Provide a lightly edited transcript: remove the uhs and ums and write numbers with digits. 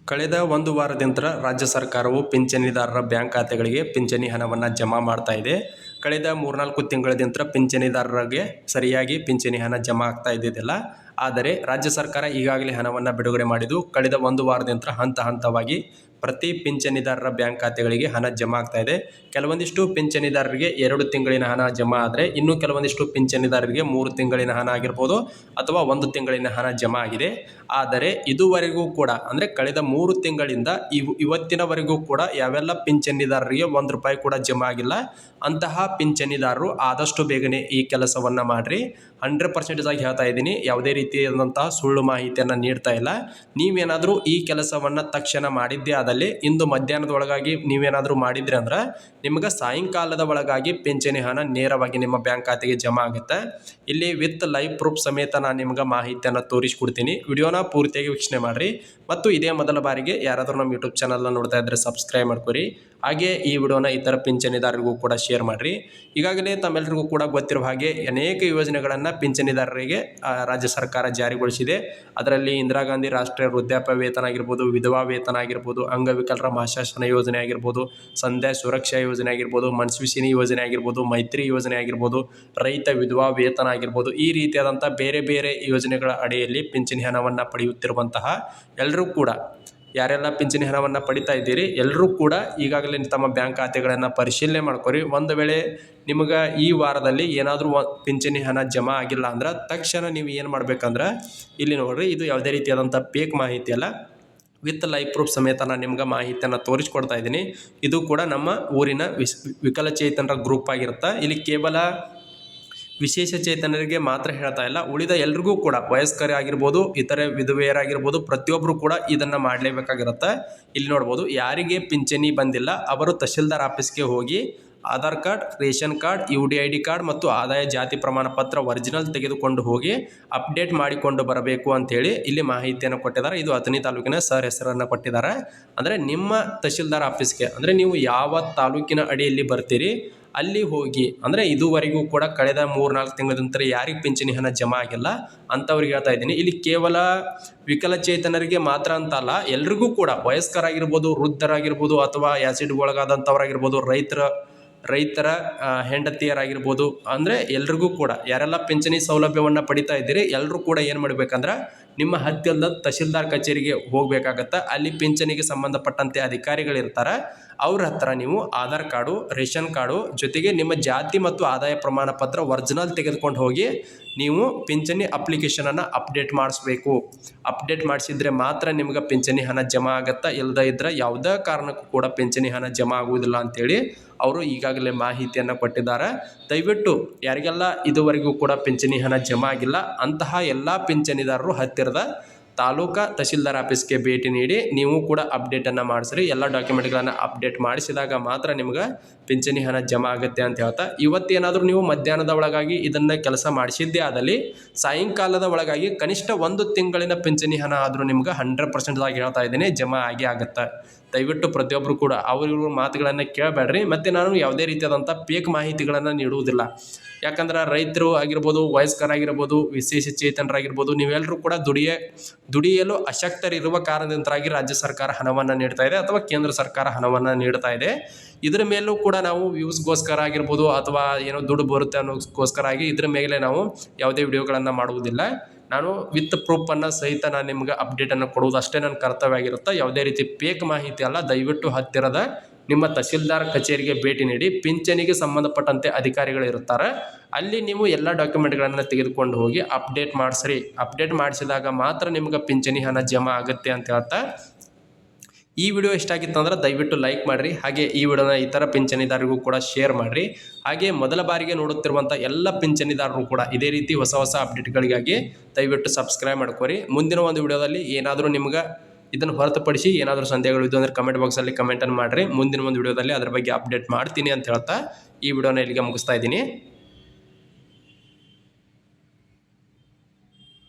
ಕಳೆದ ಒಂದು ವಾರದಿಂದ ರಾಜ್ಯ ಸರ್ಕಾರವು ಪಿಂಚಣಿದಾರರ ಬ್ಯಾಂಕ್ ಖಾತೆಗಳಿಗೆ ಪಿಂಚಣಿ ಹಣವನ್ನು ಜಮಾ ಮಾಡ್ತಾ ಇದೆ. ಕಳೆದ 3-4 ತಿಂಗಳಿಂದ ಪಿಂಚಣಿದಾರರಿಗೆ ಸರಿಯಾಗಿ ಪಿಂಚಣಿ ಹಣ ಜಮಾ ಆಗ್ತಾ ಇದ್ದಿದ್ದಿಲ್ಲ. ಆದರೆ ರಾಜ್ಯ ಸರ್ಕಾರ ಈಗಾಗಲೇ ಹಣವನ್ನು ಬಿಡುಗಡೆ ಮಾಡಿದ್ದು ಕಳೆದ ಒಂದು ವಾರದಿಂದ ಹಂತ ಹಂತವಾಗಿ ಪ್ರತಿ ಪಿಂಚಣಿದಾರರ ಬ್ಯಾಂಕ್ ಖಾತೆಗಳಿಗೆ ಹಣ ಜಮಾ ಆಗ್ತಾ ಇದೆ. ಕೆಲವೊಂದಿಷ್ಟು ಪಿಂಚಣಿದಾರರಿಗೆ 2 ತಿಂಗಳಿನ ಹಣ ಜಮಾ ಆದರೆ ಇನ್ನು ಕೆಲವೊಂದಿಷ್ಟು ಪಿಂಚಣಿದಾರರಿಗೆ 3 ತಿಂಗಳಿನ ಹಣ ಆಗಿರ್ಬೋದು ಅಥವಾ 1 ತಿಂಗಳಿನ ಹಣ ಜಮಾ ಆಗಿದೆ. ಆದರೆ ಇದುವರೆಗೂ ಕೂಡ ಅಂದರೆ ಕಳೆದ 3 ತಿಂಗಳಿಂದ ಇವತ್ತಿನವರೆಗೂ ಕೂಡ ಯಾವೆಲ್ಲ ಪಿಂಚಣಿದಾರರಿಗೆ 1 ರೂಪಾಯಿ ಕೂಡ ಜಮಾ ಆಗಿಲ್ಲ ಅಂತಹ ಪಿಂಚಣಿದಾರರು ಆದಷ್ಟು ಬೇಗನೆ ಈ ಕೆಲಸವನ್ನು ಮಾಡಿರಿ. 100% ಆಗಿ ಹೇಳ್ತಾ ಇದ್ದೀನಿ, ಯಾವುದೇ ರೀತಿಯಾದಂತಹ ಸುಳ್ಳು ಮಾಹಿತಿಯನ್ನು ನೀಡ್ತಾ ಇಲ್ಲ. ನೀವೇನಾದರೂ ಈ ಕೆಲಸವನ್ನು ತಕ್ಷಣ ಮಾಡಿದ್ದೇ ಆದಲ್ಲಿ ಇಂದು ಮಧ್ಯಾಹ್ನದ ಒಳಗಾಗಿ ನೀವೇನಾದರೂ ಮಾಡಿದ್ರಿ ಅಂದ್ರೆ ನಿಮ್ಗೆ ಸಾಯಂಕಾಲದ ಒಳಗಾಗಿ ಪಿಂಚಣಿ ಹಣ ನೇರವಾಗಿ ನಿಮ್ಮ ಬ್ಯಾಂಕ್ ಖಾತೆಗೆ ಜಮಾ ಆಗುತ್ತೆ. ಇಲ್ಲಿ ವಿತ್ ಲೈವ್ ಪ್ರೂಫ್ ಸಮೇತ ನಾನು ನಿಮ್ಗೆ ಮಾಹಿತಿಯನ್ನು ತೋರಿಸ್ಕೊಡ್ತೀನಿ. ವಿಡಿಯೋನ ಪೂರ್ತಿಯಾಗಿ ವೀಕ್ಷಣೆ ಮಾಡಿರಿ. ಮತ್ತು ಇದೇ ಮೊದಲ ಬಾರಿಗೆ ಯಾರಾದರೂ ನಮ್ಮ ಯೂಟ್ಯೂಬ್ ಚಾನಲ್ನ ನೋಡ್ತಾ ಇದ್ದರೆ ಸಬ್ಸ್ಕ್ರೈಬ್ ಮಾಡ್ಕೊರಿ. ಹಾಗೆ ಈ ವಿಡಿಯೋನ ಇತರ ಪಿಂಚಣಿದಾರರಿಗೂ ಕೂಡ ಶೇರ್ ಮಾಡಿರಿ. ಈಗಾಗಲೇ ತಮ್ಮೆಲ್ಲರಿಗೂ ಕೂಡ ಗೊತ್ತಿರುವ ಹಾಗೆ ಅನೇಕ ಯೋಜನೆಗಳನ್ನು ಪಿಂಚಣಿದಾರರಿಗೆ ರಾಜ್ಯ ಸರ್ಕಾರ ಜಾರಿಗೊಳಿಸಿದೆ. ಅದರಲ್ಲಿ ಇಂದಿರಾ ಗಾಂಧಿ ರಾಷ್ಟ್ರೀಯ ವೃದ್ಧಾಪ್ಯ ವೇತನ ಆಗಿರ್ಬೋದು, ವಿಧವಾ ವೇತನ ಆಗಿರ್ಬೋದು, ಅಂಗವಿಕಲರ ಮಾಸಾಶನ ಯೋಜನೆ ಆಗಿರ್ಬೋದು, ಸಂಧ್ಯಾ ಸುರಕ್ಷಾ ಯೋಜನೆ ಆಗಿರ್ಬೋದು, ಮನ್ಸ್ವಿಸಿನಿ ಯೋಜನೆ ಆಗಿರ್ಬೋದು, ಮೈತ್ರಿ ಯೋಜನೆ ಆಗಿರ್ಬೋದು, ರೈತ ವಿಧವಾ ವೇತನ ಆಗಿರ್ಬೋದು, ಈ ರೀತಿಯಾದಂಥ ಬೇರೆ ಬೇರೆ ಯೋಜನೆಗಳ ಅಡಿಯಲ್ಲಿ ಪಿಂಚಣಿ ಹಣವನ್ನು ಪಡೆಯುತ್ತಿರುವಂತಹ ಎಲ್ಲರೂ ಕೂಡ ಯಾರೆಲ್ಲ ಪಿಂಚಣಿ ಹಣವನ್ನು ಪಡಿತಾ ಇದ್ದೀರಿ ಎಲ್ಲರೂ ಕೂಡ ಈಗಾಗಲೇ ತಮ್ಮ ಬ್ಯಾಂಕ್ ಖಾತೆಗಳನ್ನು ಪರಿಶೀಲನೆ ಮಾಡ್ಕೊರಿ. ಒಂದು ವೇಳೆ ನಿಮಗೆ ಈ ವಾರದಲ್ಲಿ ಏನಾದರೂ ಪಿಂಚಣಿ ಹಣ ಜಮಾ ಆಗಿಲ್ಲ ಅಂದ್ರೆ ತಕ್ಷಣ ನೀವು ಏನು ಮಾಡ್ಬೇಕಂದ್ರೆ ಇಲ್ಲಿ ನೋಡ್ರಿ, ಇದು ಯಾವುದೇ ರೀತಿಯಾದಂಥ ಫೇಕ್ ಮಾಹಿತಿ ಅಲ್ಲ, ವಿತ್ ಲೈವ್ ಪ್ರೂಫ್ ಸಮೇತ ನಾನು ನಿಮ್ಗೆ ಮಾಹಿತಿಯನ್ನು ತೋರಿಸ್ಕೊಡ್ತಾ ಇದ್ದೀನಿ. ಇದು ಕೂಡ ನಮ್ಮ ಊರಿನ ವಿಕಲಚೇತನರ ಗ್ರೂಪ್ ಆಗಿರುತ್ತೆ. ಇಲ್ಲಿ ಕೇವಲ ವಿಶೇಷ ಚೇತನರಿಗೆ ಮಾತ್ರ ಹೇಳ್ತಾ ಇಲ್ಲ, ಉಳಿದ ಎಲ್ರಿಗೂ ಕೂಡ ವಯಸ್ಕರಾಗಿರ್ಬೋದು, ಇತರೆ ವಿಧವೆಯರಾಗಿರ್ಬೋದು, ಪ್ರತಿಯೊಬ್ಬರು ಕೂಡ ಇದನ್ನು ಮಾಡಲೇಬೇಕಾಗಿರುತ್ತೆ. ಇಲ್ಲಿ ನೋಡ್ಬೋದು, ಯಾರಿಗೆ ಪಿಂಚಣಿ ಬಂದಿಲ್ಲ ಅವರು ತಹಶೀಲ್ದಾರ್ ಆಫೀಸ್ಗೆ ಹೋಗಿ Aadhaar card, ration card, UDID card ಮತ್ತು ಆದಾಯ ಜಾತಿ ಪ್ರಮಾಣ ಪತ್ರ ಒರಿಜಿನಲ್ ತೆಗೆದುಕೊಂಡು ಹೋಗಿ ಅಪ್ಡೇಟ್ ಮಾಡಿಕೊಂಡು ಬರಬೇಕು ಅಂಥೇಳಿ ಇಲ್ಲಿ ಮಾಹಿತಿಯನ್ನು ಕೊಟ್ಟಿದ್ದಾರೆ. ಇದು ಅಥಣಿ ತಾಲೂಕಿನ ಸರ್ ಹೆಸರನ್ನು ಕೊಟ್ಟಿದ್ದಾರೆ. ಅಂದರೆ ನಿಮ್ಮ ತಹಶೀಲ್ದಾರ್ ಆಫೀಸ್ಗೆ ಅಂದರೆ ನೀವು ಯಾವ ತಾಲೂಕಿನ ಅಡಿಯಲ್ಲಿ ಬರ್ತೀರಿ ಅಲ್ಲಿ ಹೋಗಿ, ಅಂದರೆ ಇದುವರೆಗೂ ಕೂಡ ಕಳೆದ 3-4 ತಿಂಗಳ ನಂತರ ಯಾರಿಗೆ ಪಿಂಚಣಿ ಹಣ ಜಮಾ ಆಗಿಲ್ಲ ಅಂಥವ್ರಿಗೆ ಹೇಳ್ತಾ ಇದ್ದೀನಿ. ಇಲ್ಲಿ ಕೇವಲ ವಿಕಲಚೇತನರಿಗೆ ಮಾತ್ರ ಅಂತಲ್ಲ, ಎಲ್ರಿಗೂ ಕೂಡ ವಯಸ್ಕರಾಗಿರ್ಬೋದು, ವೃದ್ಧರಾಗಿರ್ಬೋದು, ಅಥವಾ ಆ್ಯಸಿಡ್ಗೆ ಒಳಗಾದಂಥವ್ರಾಗಿರ್ಬೋದು, ರೈತರ ಹೆಂಡತಿಯರಾಗಿರ್ಬೋದು, ಅಂದರೆ ಎಲ್ರಿಗೂ ಕೂಡ ಯಾರೆಲ್ಲ ಪಿಂಚಣಿ ಸೌಲಭ್ಯವನ್ನು ಪಡಿತಾ ಇದ್ದೀರಿ ಎಲ್ಲರೂ ಕೂಡ ಏನು ಮಾಡಬೇಕಂದ್ರೆ ನಿಮ್ಮ ಹತ್ತಿರದ ತಹಶೀಲ್ದಾರ್ ಕಚೇರಿಗೆ ಹೋಗಬೇಕಾಗತ್ತೆ. ಅಲ್ಲಿ ಪಿಂಚಣಿಗೆ ಸಂಬಂಧಪಟ್ಟಂತೆ ಅಧಿಕಾರಿಗಳಿರ್ತಾರೆ. ಅವ್ರ ಹತ್ರ ನೀವು ಆಧಾರ್ ಕಾರ್ಡು, ರೇಷನ್ ಕಾರ್ಡು ಜೊತೆಗೆ ನಿಮ್ಮ ಜಾತಿ ಮತ್ತು ಆದಾಯ ಪ್ರಮಾಣ ಪತ್ರ ಒರಿಜಿನಲ್ ತೆಗೆದುಕೊಂಡು ಹೋಗಿ ನೀವು ಪಿಂಚಣಿ ಅಪ್ಲಿಕೇಶನನ್ನು ಅಪ್ಡೇಟ್ ಮಾಡಿಸ್ಬೇಕು. ಅಪ್ಡೇಟ್ ಮಾಡಿಸಿದ್ರೆ ಮಾತ್ರ ನಿಮ್ಗೆ ಪಿಂಚಣಿ ಹಣ ಜಮಾ ಆಗುತ್ತಾ, ಇಲ್ಲದೇ ಇದ್ದರೆ ಯಾವುದೇ ಕಾರಣಕ್ಕೂ ಕೂಡ ಪಿಂಚಣಿ ಹಣ ಜಮಾ ಆಗುವುದಿಲ್ಲ ಅಂಥೇಳಿ ಅವರು ಈಗಾಗಲೇ ಮಾಹಿತಿಯನ್ನು ಕೊಟ್ಟಿದ್ದಾರೆ. ದಯವಿಟ್ಟು ಯಾರಿಗೆಲ್ಲ ಇದುವರೆಗೂ ಕೂಡ ಪಿಂಚಣಿ ಹಣ ಜಮಾ ಆಗಿಲ್ಲ ಅಂತಹ ಎಲ್ಲ ಪಿಂಚಣಿದಾರರು ಹತ್ತಿರದ ತಾಲೂಕಾ ತಹಶೀಲ್ದಾರ್ ಆಫೀಸ್ಗೆ ಭೇಟಿ ನೀಡಿ ನೀವು ಕೂಡ ಅಪ್ಡೇಟನ್ನು ಮಾಡಿಸ್ರಿ. ಎಲ್ಲ ಡಾಕ್ಯುಮೆಂಟ್ಗಳನ್ನು ಅಪ್ಡೇಟ್ ಮಾಡಿಸಿದಾಗ ಮಾತ್ರ ನಿಮ್ಗೆ ಪಿಂಚಣಿ ಹಣ ಜಮಾ ಆಗುತ್ತೆ ಅಂತ ಹೇಳ್ತಾ, ಇವತ್ತೇನಾದರೂ ನೀವು ಮಧ್ಯಾಹ್ನದ ಒಳಗಾಗಿ ಇದನ್ನು ಕೆಲಸ ಮಾಡಿಸಿದ್ದೇ ಆದಲ್ಲಿ ಸಾಯಂಕಾಲದ ಒಳಗಾಗಿ ಕನಿಷ್ಠ 1 ತಿಂಗಳಿನ ಪಿಂಚಣಿ ಹಣ ಆದರೂ ನಿಮ್ಗೆ 100% ಆಗಿ ಹೇಳ್ತಾ ಇದ್ದೀನಿ ಜಮಾ ಆಗಿ ಆಗುತ್ತೆ. ದಯವಿಟ್ಟು ಪ್ರತಿಯೊಬ್ಬರು ಕೂಡ ಅವ್ರ ಮಾತುಗಳನ್ನು ಕೇಳಬೇಡ್ರಿ. ಮತ್ತು ನಾನು ಯಾವುದೇ ರೀತಿಯಾದಂಥ ಫೇಕ್ ಮಾಹಿತಿಗಳನ್ನು ನೀಡುವುದಿಲ್ಲ. ಯಾಕಂದ್ರೆ ರೈತರು ಆಗಿರ್ಬೋದು, ವಯಸ್ಕರಾಗಿರ್ಬೋದು, ವಿಶೇಷ ಚೇತನರಾಗಿರ್ಬೋದು, ನೀವೆಲ್ಲರೂ ಕೂಡ ದುಡಿಯಲು ಅಶಕ್ತರಿರುವ ಕಾರಣದಿಂದಾಗಿ ರಾಜ್ಯ ಸರ್ಕಾರ ಹಣವನ್ನು ನೀಡ್ತಾ ಇದೆ ಅಥವಾ ಕೇಂದ್ರ ಸರ್ಕಾರ ಹಣವನ್ನು ನೀಡ್ತಾ ಇದೆ. ಇದರ ಮೇಲೂ ಕೂಡ ನಾವು ವ್ಯೂಸ್ಗೋಸ್ಕರ ಆಗಿರ್ಬೋದು ಅಥವಾ ಏನೋ ದುಡ್ಡು ಬರುತ್ತೆ ಅನ್ನೋಕ್ಕೋಸ್ಕರ ಆಗಿ ಇದ್ರ ಮೇಲೆ ನಾವು ಯಾವುದೇ ವಿಡಿಯೋಗಳನ್ನು ಮಾಡುವುದಿಲ್ಲ. ನಾನು ವಿತ್ ಪ್ರೂಫನ್ನು ಸಹಿತ ನಾನು ನಿಮ್ಗೆ ಅಪ್ಡೇಟನ್ನು ಕೊಡುವುದು ಅಷ್ಟೇ ನನ್ನ ಕರ್ತವ್ಯ ಆಗಿರುತ್ತೆ. ಯಾವುದೇ ರೀತಿ ಫೇಕ್ ಮಾಹಿತಿ ಅಲ್ಲ. ದಯವಿಟ್ಟು ಹತ್ತಿರದ ನಿಮ್ಮ ತಹಶೀಲ್ದಾರ್ ಕಚೇರಿಗೆ ಭೇಟಿ ನೀಡಿ ಪಿಂಚಣಿಗೆ ಸಂಬಂಧಪಟ್ಟಂತೆ ಅಧಿಕಾರಿಗಳು ಇರ್ತಾರೆ. ಅಲ್ಲಿ ನೀವು ಎಲ್ಲ ಡಾಕ್ಯುಮೆಂಟ್ಗಳನ್ನು ತೆಗೆದುಕೊಂಡು ಹೋಗಿ ಅಪ್ಡೇಟ್ ಮಾಡಿಸ್ರಿ. ಅಪ್ಡೇಟ್ ಮಾಡಿಸಿದಾಗ ಮಾತ್ರ ನಿಮ್ಗೆ ಪಿಂಚಣಿ ಹಣ ಜಮಾ ಆಗುತ್ತೆ ಅಂತ ಹೇಳ್ತಾ, ಈ ವಿಡಿಯೋ ಇಷ್ಟ ಆಗಿತ್ತು ಅಂದ್ರೆ ದಯವಿಟ್ಟು ಲೈಕ್ ಮಾಡಿರಿ. ಹಾಗೆ ಈ ವಿಡಿಯೋನ ಇತರ ಪಿಂಚಣಿದಾರರಿಗೂ ಕೂಡ ಶೇರ್ ಮಾಡಿರಿ. ಹಾಗೆ ಮೊದಲ ಬಾರಿಗೆ ನೋಡುತ್ತಿರುವಂಥ ಎಲ್ಲ ಪಿಂಚಣಿದಾರರು ಕೂಡ ಇದೇ ರೀತಿ ಹೊಸ ಅಪ್ಡೇಟ್ಗಳಿಗಾಗಿ ದಯವಿಟ್ಟು ಸಬ್ಸ್ಕ್ರೈಬ್ ಮಾಡ್ಕೊರಿ. ಮುಂದಿನ ಒಂದು ವಿಡಿಯೋದಲ್ಲಿ ಏನಾದರೂ ನಿಮ್ಗೆ ಇದನ್ನು ಹೊರತುಪಡಿಸಿ ಏನಾದರೂ ಸಂದೇಹಗಳು ಇದ್ದು ಅಂದರೆ ಕಮೆಂಟ್ ಬಾಕ್ಸಲ್ಲಿ ಕಮೆಂಟನ್ನು ಮಾಡಿರಿ. ಮುಂದಿನ ಒಂದು ವಿಡಿಯೋದಲ್ಲಿ ಅದರ ಬಗ್ಗೆ ಅಪ್ಡೇಟ್ ಮಾಡ್ತೀನಿ ಅಂತ ಹೇಳ್ತಾ ಈ ವಿಡಿಯೋನ ಇಲ್ಲಿಗೆ ಮುಗಿಸ್ತಾ ಇದ್ದೀನಿ.